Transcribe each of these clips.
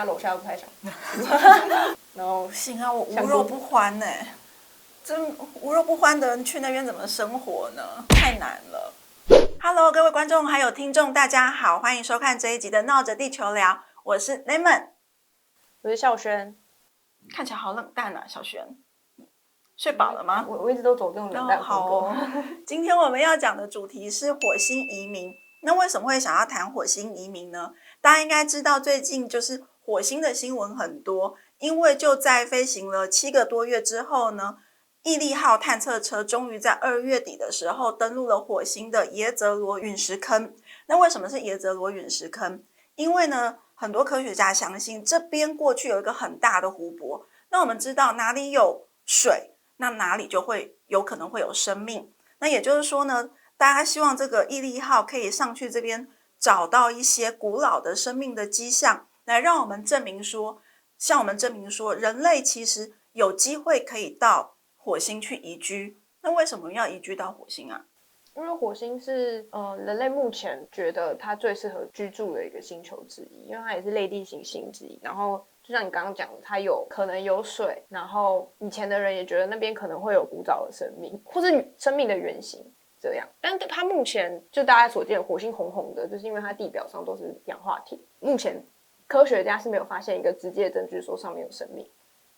家楼下不太想。然后幸好我无肉不欢呢、这无肉不欢的人去那边怎么生活呢？太难了。Hello， 各位观众还有听众，大家好，欢迎收看这一集的《闹着地球聊》，我是 Lemon， 我是孝轩。看起来好冷淡啊，小璇，睡饱了吗？我一直都走这种冷淡风格。好哦。今天我们要讲的主题是火星移民。那为什么会想要谈火星移民呢？大家应该知道，最近就是火星的新闻很多，因为就在飞行了7个多月之后呢，毅力号探测车终于在2月底的时候登陆了火星的耶泽罗陨石坑。那为什么是耶泽罗陨石坑？因为呢，很多科学家相信这边过去有一个很大的湖泊，那我们知道哪里有水，那哪里就会有可能会有生命。那也就是说呢，大家希望这个毅力号可以上去这边找到一些古老的生命的迹象，来让我们证明说，向我们证明说，人类其实有机会可以到火星去移居。那为什么要移居到火星啊？因为火星是人类目前觉得它最适合居住的一个星球之一，因为它也是类地行星之一。然后就像你刚刚讲的，它有可能有水，然后以前的人也觉得那边可能会有古早的生命，或是生命的原型这样。但它目前就大家所见，火星红红的，就是因为它地表上都是氧化铁。目前科学家是没有发现一个直接的证据说上面有生命，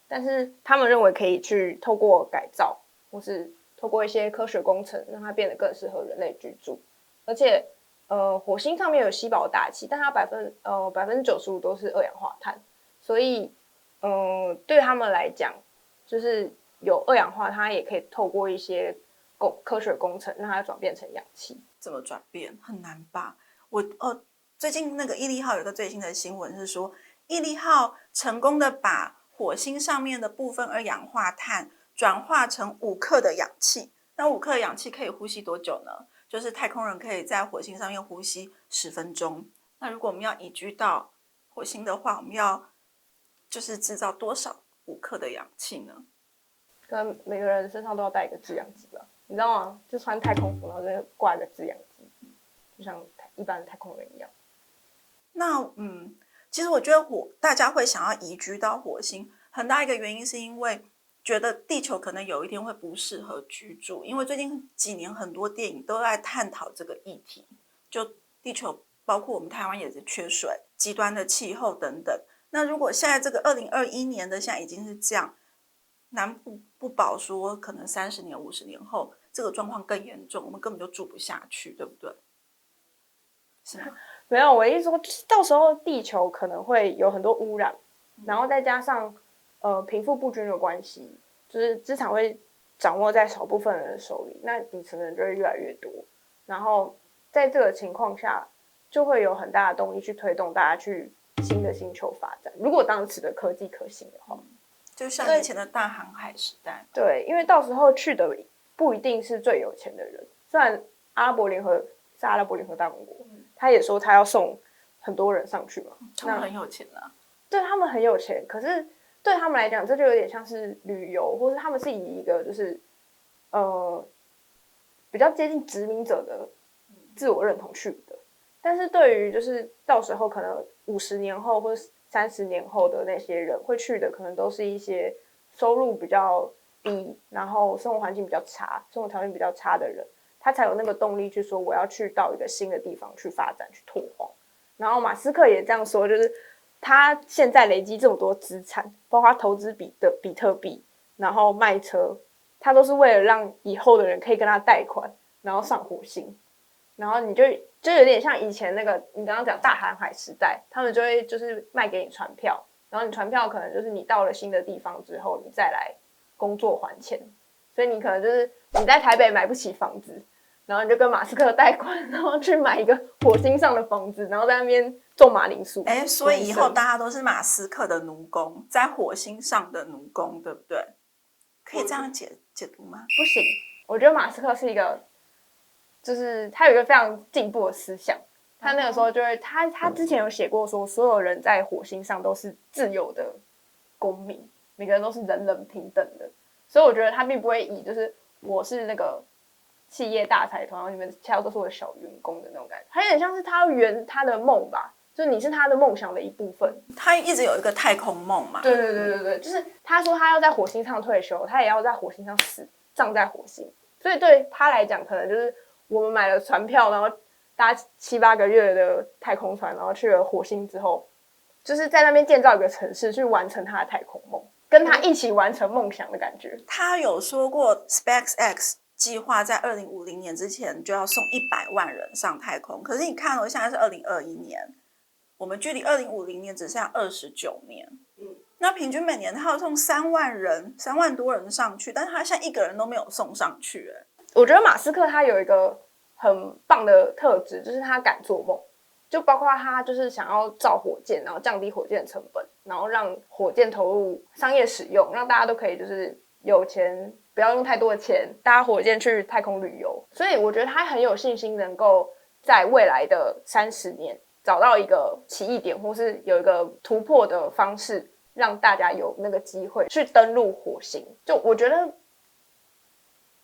但是他们认为可以去透过改造，或是透过一些科学工程，让它变得更适合人类居住。而且火星上面有稀薄大气，但它95%都是二氧化碳，所以对他们来讲，就是有二氧化碳，它也可以透过一些科学工程让它转变成氧气。怎么转变很难吧？最近那个毅力号有个最新的新闻是说，毅力号成功的把火星上面的部分二氧化碳转化成5克的氧气。那5克的氧气可以呼吸多久呢？就是太空人可以在火星上面呼吸10分钟。那如果我们要移居到火星的话，我们要就是制造多少5克的氧气呢？跟每个人身上都要带一个制氧机吧，你知道吗？就穿太空服，然后就挂一个制氧机，就像一般的太空人一样。那其实我觉得大家会想要移居到火星，很大一个原因是因为觉得地球可能有一天会不适合居住，因为最近几年很多电影都在探讨这个议题，就地球包括我们台湾也是缺水、极端的气候等等。那如果现在这个2021年的现在已经是这样，南部不保说可能30年、50年后这个状况更严重，我们根本就住不下去，对不对？是吗？没有，我意思说，到时候地球可能会有很多污染，然后再加上贫富不均的关系，就是资产会掌握在少部分人的手里，那底层的人就会越来越多。然后在这个情况下，就会有很大的动力去推动大家去新的星球发展。如果当时的科技可行的话，就像以前的大航海时代。对，因为到时候去的不一定是最有钱的人，虽然阿拉伯联合大公国。他也说他要送很多人上去嘛，他们很有钱啊。对，他们很有钱，可是对他们来讲，这就有点像是旅游，或是他们是以一个就是比较接近殖民者的自我认同去的。但是对于就是到时候可能50年后或者30年后的那些人会去的，可能都是一些收入比较低，然后生活环境比较差、生活条件比较差的人。他才有那个动力去说我要去到一个新的地方去发展去拓荒。然后马斯克也这样说，就是他现在累积这么多资产，包括投资比特币，然后卖车，他都是为了让以后的人可以跟他贷款，然后上火星。然后你就有点像以前那个你刚刚讲大航海时代，他们就会就是卖给你船票，然后你船票可能就是你到了新的地方之后，你再来工作还钱。所以你可能就是你在台北买不起房子，然后你就跟马斯克贷款，然后去买一个火星上的房子，然后在那边种马铃薯。所以以后大家都是马斯克的奴工，在火星上的奴工，对不对？可以这样解读吗？不行，我觉得马斯克是一个，就是他有一个非常进步的思想。他那个时候就会，他之前有写过说，所有人在火星上都是自由的公民，每个人都是人人平等的。所以我觉得他并不会以就是我是那个企业大财团，然后你们其他都是我的小员工的那种感觉，他有点像是他圆他的梦吧，就你是他的梦想的一部分。他一直有一个太空梦嘛。对对对对对，就是他说他要在火星上退休，他也要在火星上死，葬在火星。所以对他来讲，可能就是我们买了船票，然后搭7-8个月的太空船，然后去了火星之后，就是在那边建造一个城市，去完成他的太空梦，跟他一起完成梦想的感觉。他有说过 SpaceX 计划在2050年之前就要送100万人上太空，可是你看现在是2021年，我们距离2050年只剩下29年。那平均每年他要送3万多人上去，但是他现在一个人都没有送上去。我觉得马斯克他有一个很棒的特质，就是他敢做梦，就包括他就是想要造火箭，然后降低火箭的成本，然后让火箭投入商业使用，让大家都可以就是有钱，不要用太多的钱搭火箭去太空旅游。所以我觉得他很有信心能够在未来的30年找到一个奇异点，或是有一个突破的方式，让大家有那个机会去登陆火星。就我觉得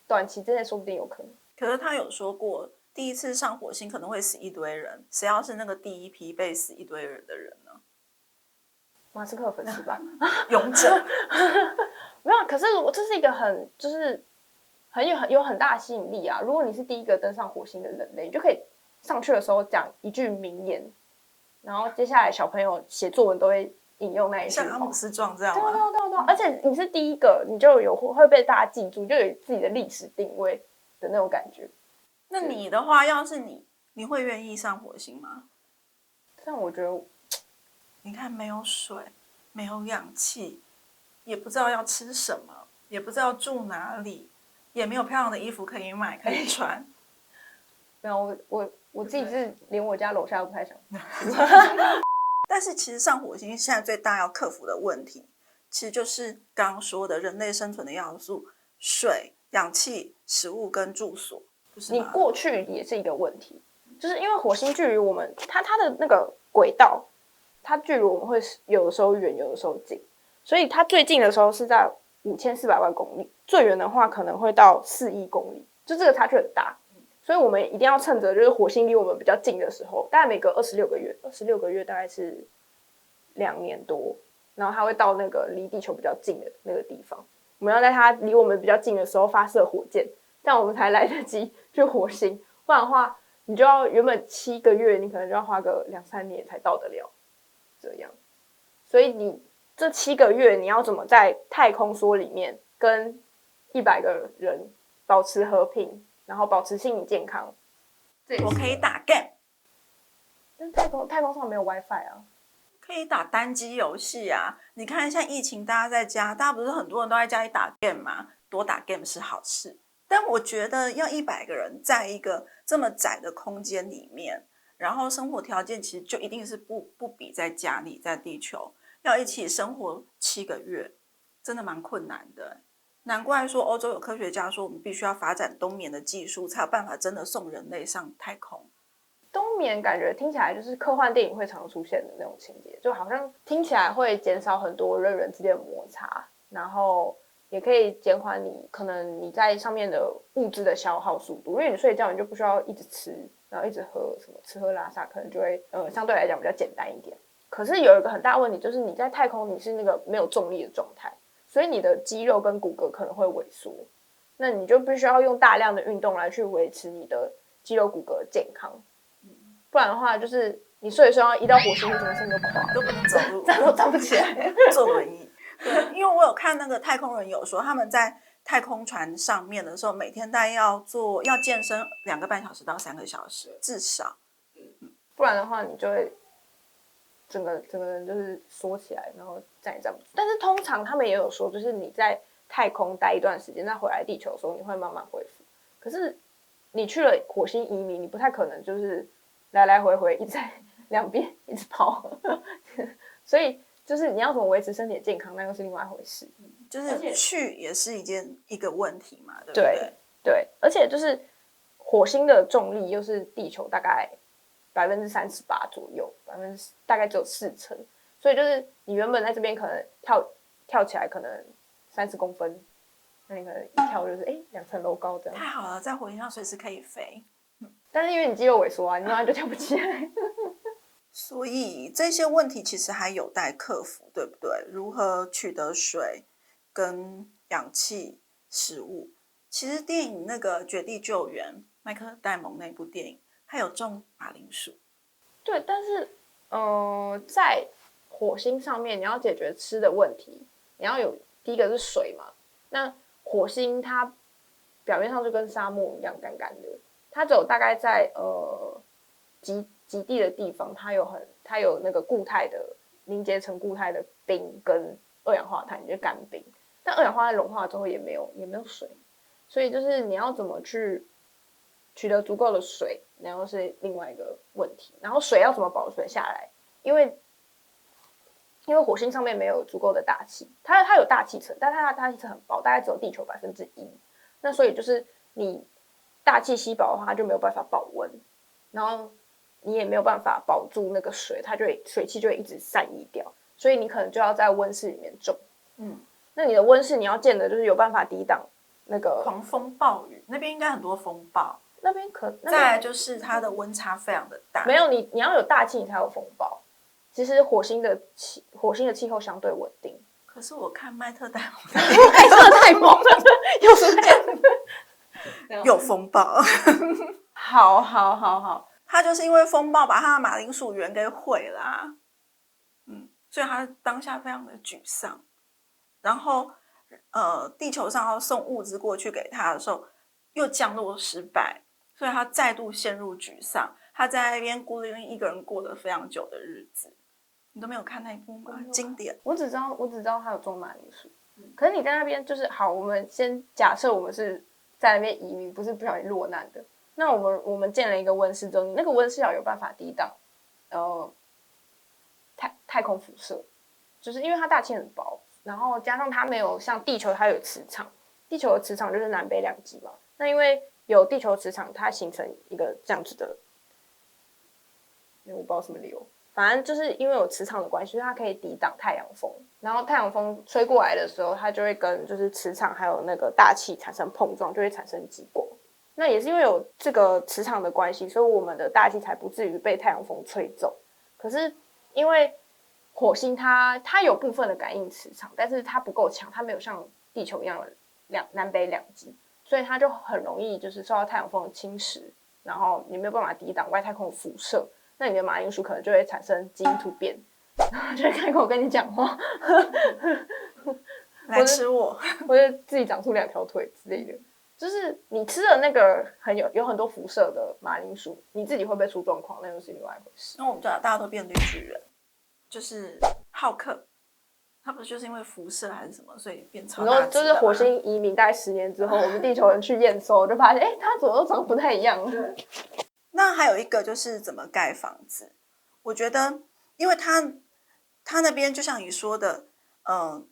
短期之内说不定有可能。可是他有说过，第一次上火星可能会死一堆人，谁要是那个第一批被死一堆人的人呢？马斯克的粉丝吧，勇者。没有。可是这是一个就是有很大的吸引力啊！如果你是第一个登上火星的人类，你就可以上去的时候讲一句名言，然后接下来小朋友写作文都会引用那一句话，像阿姆斯壮这样吗？对，而且你是第一个，你就会被大家记住，就有自己的历史定位的那种感觉。那你的话，要是你会愿意上火星吗？但我觉得，你看没有水，没有氧气，也不知道要吃什么，也不知道住哪里，也没有漂亮的衣服可以买可以穿。没有我自己是连我家楼下都不太想。但是其实上火星现在最大要克服的问题，其实就是刚刚说的人类生存的要素：水、氧气、食物跟住所。你过去也是一个问题，就是因为火星距离我们它的那个轨道，它距离我们会有的时候远，有的时候近，所以它最近的时候是在5400万公里，最远的话可能会到4亿公里，就这个差距很大。所以我们一定要趁着就是火星离我们比较近的时候，大概每隔26个月大概是2年多，然后它会到那个离地球比较近的那个地方，我们要在它离我们比较近的时候发射火箭，这样我们才来得及去火星。不然的话，你就要原本7个月，你可能就要花个2-3年才到得了。这样，所以你这7个月你要怎么在太空梭里面跟100个人保持和平，然后保持心理健康？我可以打 game， 但太空上没有 WiFi 啊。可以打单机游戏啊！你看现在疫情，大家在家，大家不是很多人都在家里打 game 吗？多打 game 是好事。但我觉得要100个人在一个这么窄的空间里面，然后生活条件其实就一定是不比在家里，在地球要一起生活7个月，真的蛮困难的。难怪说欧洲有科学家说，我们必须要发展冬眠的技术，才有办法真的送人类上太空。冬眠感觉听起来就是科幻电影会常出现的那种情节，就好像听起来会减少很多人之间的摩擦，然后也可以减缓你可能你在上面的物质的消耗速度，因为你睡觉你就不需要一直吃，然后一直喝什么吃喝拉撒，可能就会相对来讲比较简单一点。可是有一个很大问题，就是你在太空你是那个没有重力的状态，所以你的肌肉跟骨骼可能会萎缩，那你就必须要用大量的运动来去维持你的肌肉骨骼的健康。不然的话，就是你睡一睡，一到火星，你整个身就垮了，都不能走路，站都站不起来，坐轮椅。对，因为我有看那个太空人有说，他们在太空船上面的时候，每天大概要健身2个半小时到3个小时，至少。不然的话，你就会整个人就是缩起来，然后站也站不住。但是通常他们也有说，就是你在太空待一段时间，再回来地球的时候，你会慢慢恢复。可是你去了火星移民，你不太可能就是来来回回一直在两边一直跑，所以就是你要怎么维持身体的健康，那又是另外一回事。就是去也是一个问题嘛，对不对？对，而且就是火星的重力又是地球大概38%左右，大概只有40%，所以就是你原本在这边可能跳起来可能30公分，那你可能一跳就是2层楼高这样。太好了，在火星上随时可以飞。但是因为你肌肉萎缩啊，你慢慢就跳不起来。所以这些问题其实还有待克服，对不对？如何取得水跟氧气、食物？其实电影那个《绝地救援》，麦克戴蒙那部电影，它有种马铃薯。对，但是在火星上面，你要解决吃的问题，你要有第一个是水嘛。那火星它表面上就跟沙漠一样干干的，它只有大概在极地的地方，它有那个固态的凝结成固态的冰跟二氧化碳，就是干冰。但二氧化碳融化之后也没有水，所以就是你要怎么去取得足够的水，然后是另外一个问题。然后水要怎么保存下来？因为火星上面没有足够的大气，它有大气层，但它的大气层很薄，大概只有地球1%。那所以就是你大气稀薄的话，它就没有办法保温，然后你也没有办法保住那个水，水汽就会一直散逸掉，所以你可能就要在温室里面种。那你的温室你要建的就是有办法抵挡那个狂风暴雨，那边应该很多风暴。那边再来就是它的温差非常的大。没有你要有大气，你才有风暴。其实火星的气候相对稳定。可是我看麦特戴蒙，麦特戴蒙有什么有风暴。好，他就是因为风暴把他的马铃薯园给毁啦。所以他当下非常的沮丧。然后地球上要送物资过去给他的时候，又降落失败。所以他再度陷入沮丧，他在那边孤零零一个人过了非常久的日子。你都没有看那一部吗？经典。我只知道他有种马铃薯，可是你在那边就是好，我们先假设我们是在那边移民，不是不小心落难的。那我们建了一个温室之后，你那个温室要有办法抵挡太空辐射，就是因为它大气很薄，然后加上它没有像地球它有磁场，地球的磁场就是南北两极嘛。那因为有地球磁场，它形成一个这样子的，我不知道什么理由，反正就是因为有磁场的关系，所以它可以抵挡太阳风。然后太阳风吹过来的时候，它就会跟就是磁场还有那个大气产生碰撞，就会产生极光。那也是因为有这个磁场的关系，所以我们的大气才不至于被太阳风吹走。可是因为火星它有部分的感应磁场，但是它不够强，它没有像地球一样的南北两极。所以它就很容易就是受到太阳风的侵蚀，然后你没有办法抵挡外太空的辐射，那你的马铃薯可能就会产生基因突变，然后就会开口跟你讲话，来吃我，或者自己长出2条腿之类的。就是你吃的那个有很多辐射的马铃薯，你自己会不会出状况，那又是另外一回事。那我们大家都变绿巨人，就是浩克。他不就是因为辐射还是什么，所以变超大只的吗？就是火星移民大概10年之后，我们地球人去验收，就发现，它怎么都长得不太一样。那还有一个就是怎么盖房子，我觉得，因为他那边就像你说的，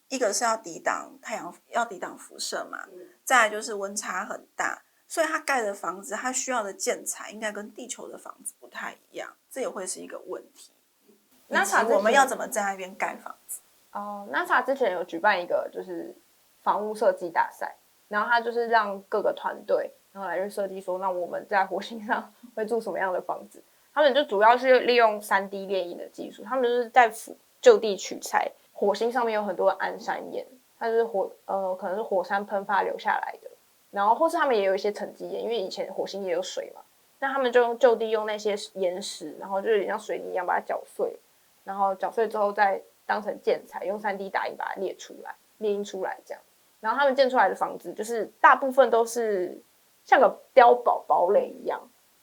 一个是要抵挡太阳，要抵挡辐射嘛，再来就是温差很大，所以他盖的房子，他需要的建材应该跟地球的房子不太一样，这也会是一个问题。以及我们要怎么在那边盖房子？NASA 之前有举办一个就是房屋设计大赛，然后他就是让各个团队然后来去设计说，那我们在火星上会住什么样的房子？他们就主要是利用3D 列印的技术，他们就是在就地取材。火星上面有很多安山岩，它就是可能是火山喷发留下来的，然后或是他们也有一些沉积岩，因为以前火星也有水嘛，那他们就地用那些岩石，然后就有点像水泥一样把它搅碎，然后搅碎之后再当成建材，用3D 打印把它列印出来这样。然后他们建出来的房子就是大部分都是像个碉堡堡垒一样，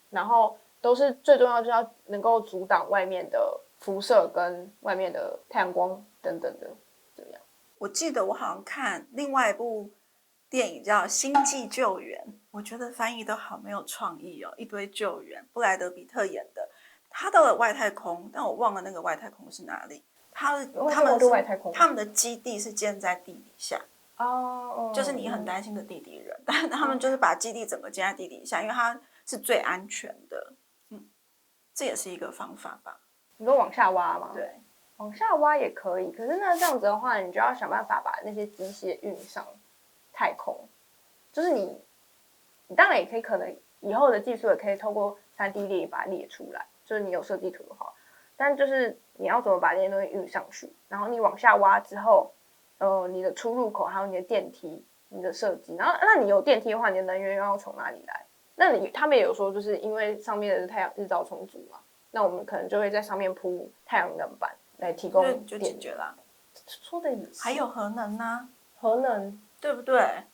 然后都是最重要就是要能够阻挡外面的辐射跟外面的太阳光等等的，怎么样？我记得我好像看另外一部电影叫《星际救援》，我觉得翻译都好没有创意哦，一堆救援，布莱德比特演的。他到了外太空，但我忘了那个外太空是哪里。他们的基地是建在地底下就是你很担心的地底人，但他们就是把基地整个建在地底下，因为它是最安全的。这也是一个方法吧。你说往下挖吗？对，往下挖也可以，可是那这样子的话，你就要想办法把那些机械运上太空。就是你当然也可以，可能以后的技术也可以透过3D 列印把它列出来，就是你有设计图的话。但就是你要怎么把这些东西运上去，然后你往下挖之后，你的出入口还有你的电梯、你的设计，然后那你有电梯的话，你的能源又要从哪里来？那他们也有说，就是因为上面的太阳日照充足嘛，那我们可能就会在上面铺太阳能板来提供电，就解决了。说的也是，还有核能啊，核能，对不对？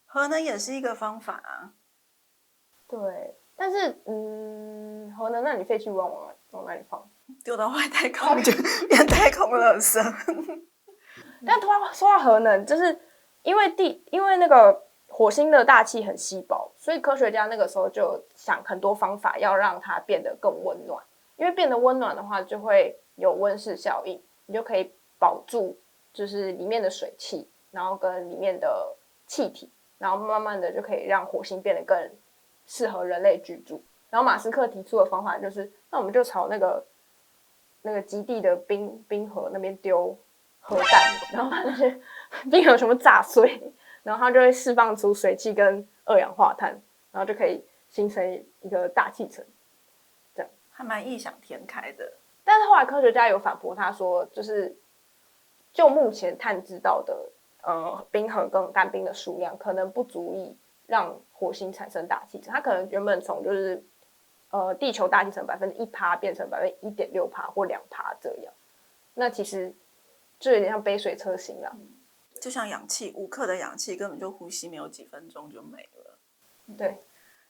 核能也是一个方法啊。对，但是核能，那你废弃物往哪里放？丢到外太空就变太空垃圾。但说到核能，就是因为那个火星的大气很稀薄，所以科学家那个时候就想很多方法要让它变得更温暖。因为变得温暖的话，就会有温室效应，你就可以保住就是里面的水汽，然后跟里面的气体，然后慢慢的就可以让火星变得更适合人类居住。然后马斯克提出的方法就是，那我们就朝那个极地的冰河那边丢核弹，然后把那些冰河全部炸碎，然后它就会释放出水汽跟二氧化碳，然后就可以形成一个大气层，这样还蛮异想天开的。但是后来科学家有反驳他说，就目前探知到的冰河跟干冰的数量，可能不足以让火星产生大气层，它可能原本从就是地球大气层1%变成1.6%或2%这样，那其实就有点像杯水车薪啦。就像氧气，5克的氧气根本就呼吸没有几分钟就没了。对，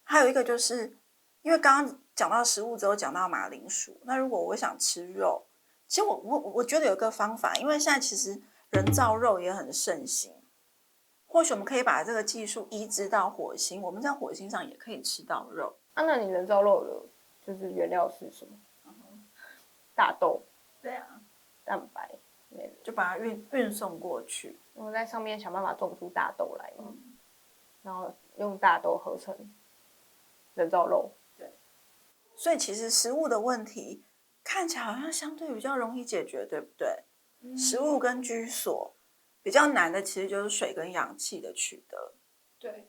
还有一个就是因为刚刚讲到食物之后讲到马铃薯，那如果我想吃肉，其实我觉得有一个方法，因为现在其实人造肉也很盛行，或许我们可以把这个技术移植到火星，我们在火星上也可以吃到肉。那你人造肉的就是原料是什么？大豆。对啊，蛋白，就把它运送过去。我在上面想办法种出大豆来嘛，然后用大豆合成人造肉。对，所以其实食物的问题看起来好像相对比较容易解决，对不对？食物跟居所比较难的，其实就是水跟氧气的取得。对，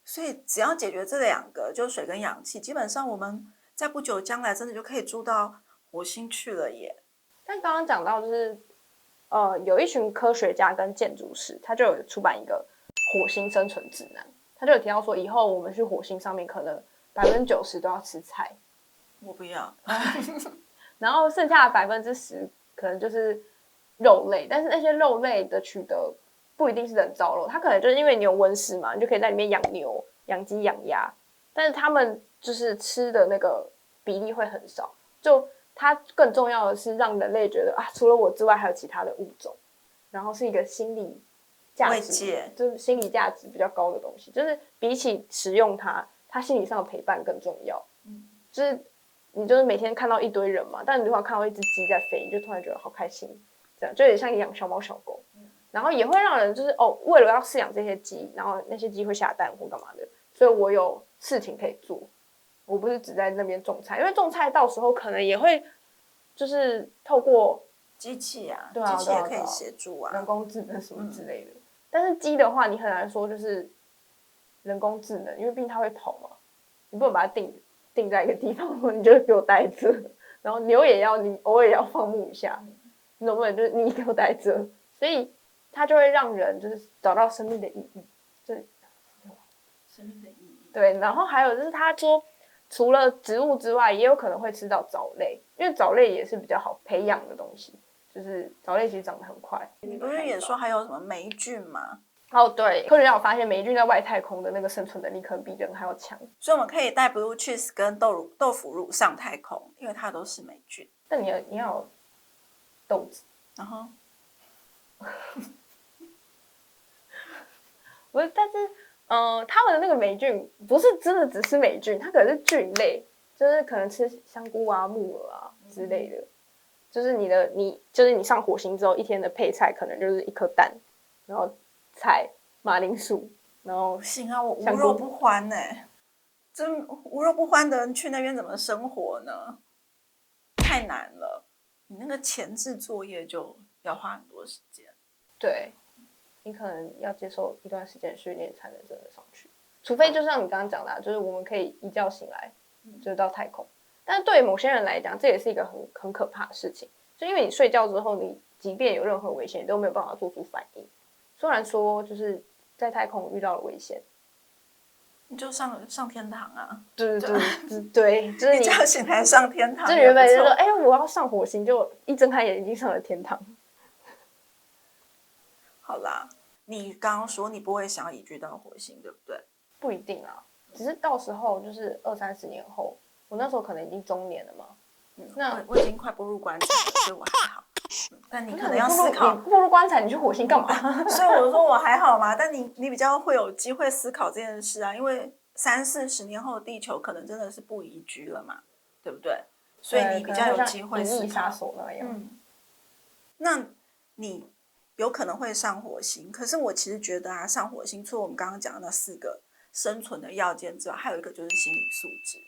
所以只要解决这2个，就是水跟氧气，基本上我们在不久将来真的就可以住到火星去了耶。但刚刚讲到就是有一群科学家跟建筑师，他就有出版一个火星生存指南，他就有提到说，以后我们去火星上面可能90%都要吃菜，我不要。然后剩下的10%可能就是肉类，但是那些肉类的取得不一定是人造肉，它可能就是因为你有温室嘛，你就可以在里面养牛、养鸡、养鸭，但是他们就是吃的那个比例会很少，就它更重要的是让人类觉得啊，除了我之外还有其他的物种，然后是一个心理价值，就是心理价值比较高的东西，就是比起食用它心理上的陪伴更重要。就是你就是每天看到一堆人嘛，但你如果看到一只鸡在飞，你就突然觉得好开心，这样就有点像养小猫小狗，然后也会让人就是为了要饲养这些鸡，然后那些鸡会下蛋或干嘛的，所以我有事情可以做。我不是只在那边种菜，因为种菜到时候可能也会就是透过机器啊，对啊，机器也可以协助啊，人工智能什么之类的。但是鸡的话，你很难说就是人工智能，因为毕竟它会跑嘛，你不能把它定在一个地方，你就给我待着。然后牛也要你偶尔也要放牧一下，你总不能就是你给我待着，所以它就会让人就是找到生命的意义，对，生命的意义。对，然后还有就是他说，除了植物之外，也有可能会吃到藻类，因为藻类也是比较好培养的东西，就是藻类其实长得很快。你不是也说还有什么霉菌吗？哦，对，科学家有发现霉菌在外太空的那个生存能力可能比人还要强，所以我们可以带 blue cheese 跟豆腐乳上太空，因为它都是霉菌。但你要有豆子，然后，不是，但是他们的那个霉菌不是真的只是霉菌，它可能是菌类，就是可能吃香菇啊、木耳啊之类的。就是你上火星之后，一天的配菜可能就是一颗蛋，然后菜、马铃薯，然后不行啊，我无肉不欢呢。这无肉不欢的人去那边怎么生活呢？太难了，你那个前置作业就要花很多时间。对，你可能要接受一段时间训练才能真的上去，除非就像你刚刚讲的，就是我们可以一觉醒来就到太空，但是对某些人来讲，这也是一个很可怕的事情，就因为你睡觉之后，你即便有任何危险，你都没有办法做出反应。虽然说就是在太空遇到了危险，你就上天堂啊！对，就是你叫醒来上天堂，就原本就说，哎，我要上火星，就一睁开眼已经上了天堂。好啦，你刚刚说你不会想要移居到火星，对不对？不一定啊，只是到时候就是20-30年后，我那时候可能已经中年了嘛。那我已经快步入棺材了，所以我还好。但你可能要思考，你步入棺材，你去火星干嘛？所以我说我还好嘛，但你比较会有机会思考这件事啊，因为30-40年后的地球可能真的是不宜居了嘛，对不对？所以你比较有机会思考。银翼杀手那样。那你有可能会上火星，可是我其实觉得啊，上火星除了我们刚刚讲的那4个生存的要件之外，还有一个就是心理素质。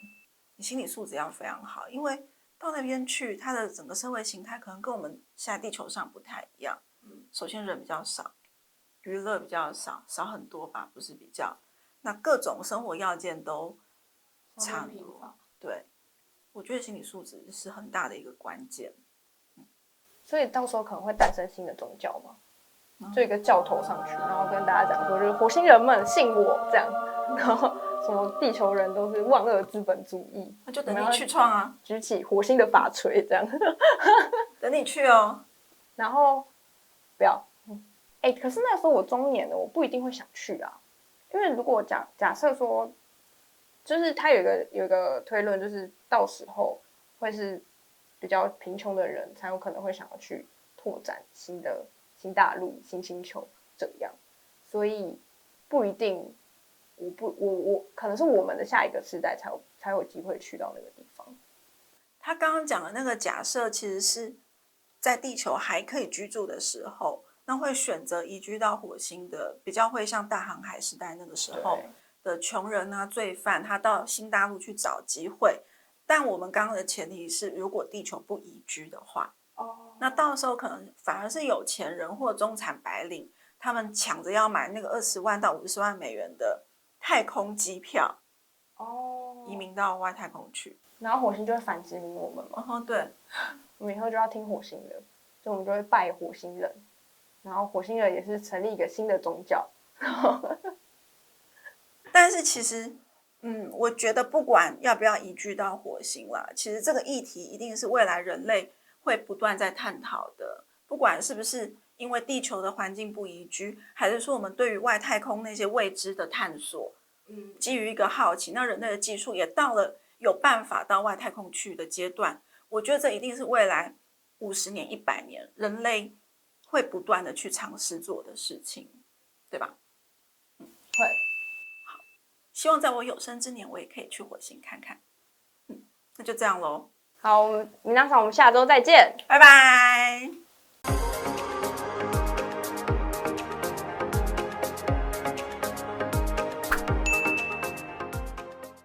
你心理素质要非常好，因为到那边去，它的整个社会形态可能跟我们现在地球上不太一样。首先人比较少，娱乐比较少很多吧，不是比较。那各种生活要件都差很多。对，我觉得心理素质是很大的一个关键。所以到时候可能会诞生新的宗教嘛，就一个教头上去，然后跟大家讲说，就是火星人们信我这样，然后什么地球人都是万恶资本主义，那就等你去创啊，举起火星的法锤这样，等你去哦。然后不要，可是那时候我中年了，我不一定会想去啊，因为如果假设说，就是他有一个推论，就是到时候会是比较贫穷的人才有可能会想要去拓展新大陆、新星球这样，所以不一定，我可能是我们的下一个世代才有机会去到那个地方。他刚刚讲的那个假设，其实是在地球还可以居住的时候，那会选择移居到火星的，比较会像大航海时代那个时候的穷人啊、罪犯，他到新大陆去找机会。但我们刚刚的前提是，如果地球不宜居的话，那到时候可能反而是有钱人或中产白领，他们抢着要买那个20万到50万美元的太空机票，移民到外太空去，然后火星就会反殖民我们嘛。对，我们以后就要听火星的，所以我们就会拜火星人，然后火星人也是成立一个新的宗教。但是其实我觉得不管要不要移居到火星啦，其实这个议题一定是未来人类会不断在探讨的。不管是不是因为地球的环境不宜居，还是说我们对于外太空那些未知的探索，基于一个好奇，那人类的技术也到了有办法到外太空去的阶段。我觉得这一定是未来50年、100年人类会不断的去尝试做的事情，对吧？会。希望在我有生之年，我也可以去火星看看。那就这样咯。好，皆さん，我们下周再见，拜拜。